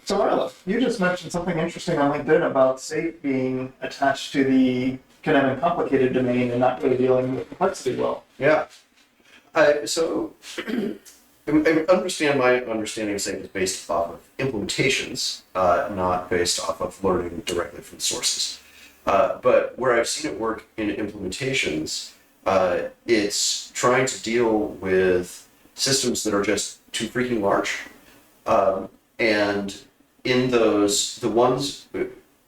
So Arlo, you just mentioned something interesting on LinkedIn about safe being attached to the kind of complicated domain and not really dealing with complexity well. Yeah. So I understand my understanding of safe is based off of implementations, not based off of learning directly from sources. But where I've seen it work in implementations, it's trying to deal with systems that are just too freaking large. And in those, the ones,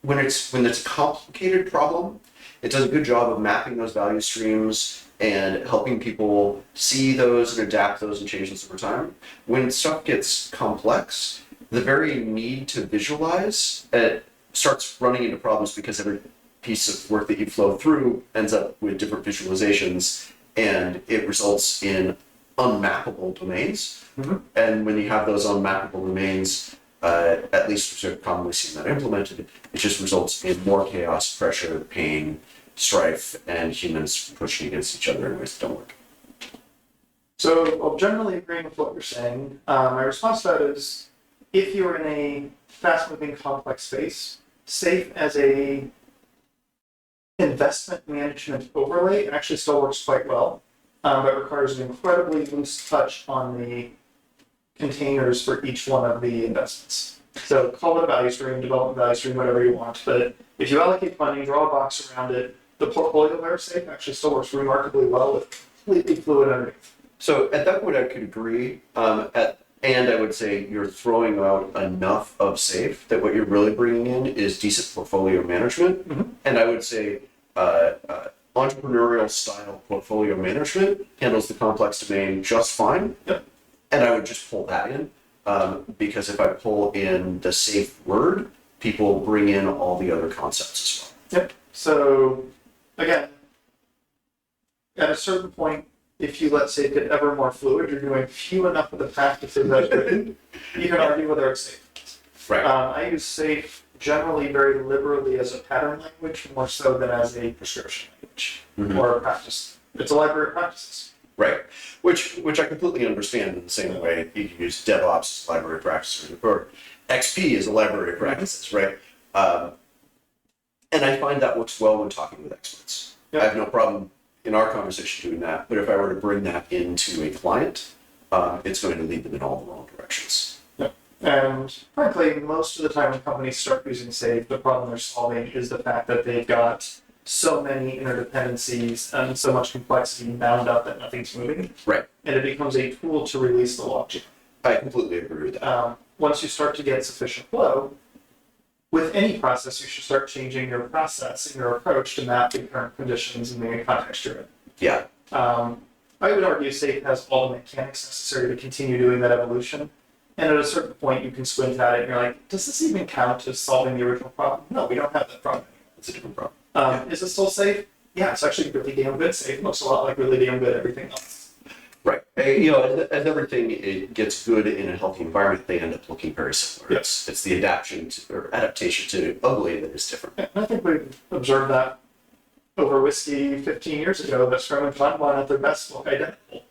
when it's a complicated problem, it does a good job of mapping those value streams and helping people see those and adapt those and change those over time. When stuff gets complex, the very need to visualize it starts running into problems because every piece of work that you flow through ends up with different visualizations, and it results in unmappable domains. Mm-hmm. And when you have those unmappable domains, at least we've commonly seen that implemented, it just results in more chaos, pressure, pain, strife, and humans pushing against each other in ways that don't work. So I'm generally agreeing with what you're saying. My response to that is, if you're in a fast-moving, complex space, safe as a investment management overlay, it actually still works quite well, but requires an incredibly loose touch on the containers for each one of the investments. So call it a value stream, development value stream, whatever you want, but if you allocate funding, draw a box around it, the portfolio layer safe actually still works remarkably well with completely fluid underneath. So at that point, I could agree. And I would say you're throwing out enough of safe that what you're really bringing in is decent portfolio management. Mm-hmm. And I would say entrepreneurial style portfolio management handles the complex domain just fine. Yep. And I would just pull that in because if I pull in the safe word, people bring in all the other concepts as well. Yep. So again, at a certain point, if you let safe get ever more fluid, you're doing few enough of the practices as written, you can argue whether it's safe. Right. I use safe generally very liberally as a pattern language, more so than as a prescription language or a practice. It's a library of practices. Right. Which I completely understand in the same way you can use DevOps as a library of practices or XP as a library of practices, right? And I find that works well when talking with experts. Yep. I have no problem in our conversation doing that, but if I were to bring that into a client, it's going to lead them in all the wrong directions. Yep. And frankly, most of the time when companies start using SAFe, the problem they're solving is the fact that they've got so many interdependencies and so much complexity bound up that nothing's moving. Right. And it becomes a tool to release the logjam. I completely agree with that. Once you start to get sufficient flow, with any process, you should start changing your process and your approach to map the current conditions and the context you're in. Yeah. I would argue SAFe has all the mechanics necessary to continue doing that evolution. And at a certain point, you can squint at it and you're like, does this even count as solving the original problem? No, we don't have that problem anymore. It's a different problem. Is it still safe? Yeah, it's actually really damn good safe. It looks a lot like really damn good everything else. Right. As everything it gets good in a healthy environment, they end up looking very similar. Yes. It's the adaptation to ugly that is different. Yeah, and I think we observed that over whiskey 15 years ago, that Scrum and Kanban at their best look identical.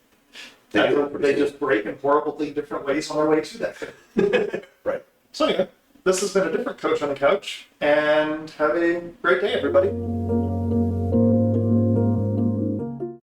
They just break in horribly different ways on their way to that. Right. So anyway, this has been a different coach on the couch, and have a great day, everybody.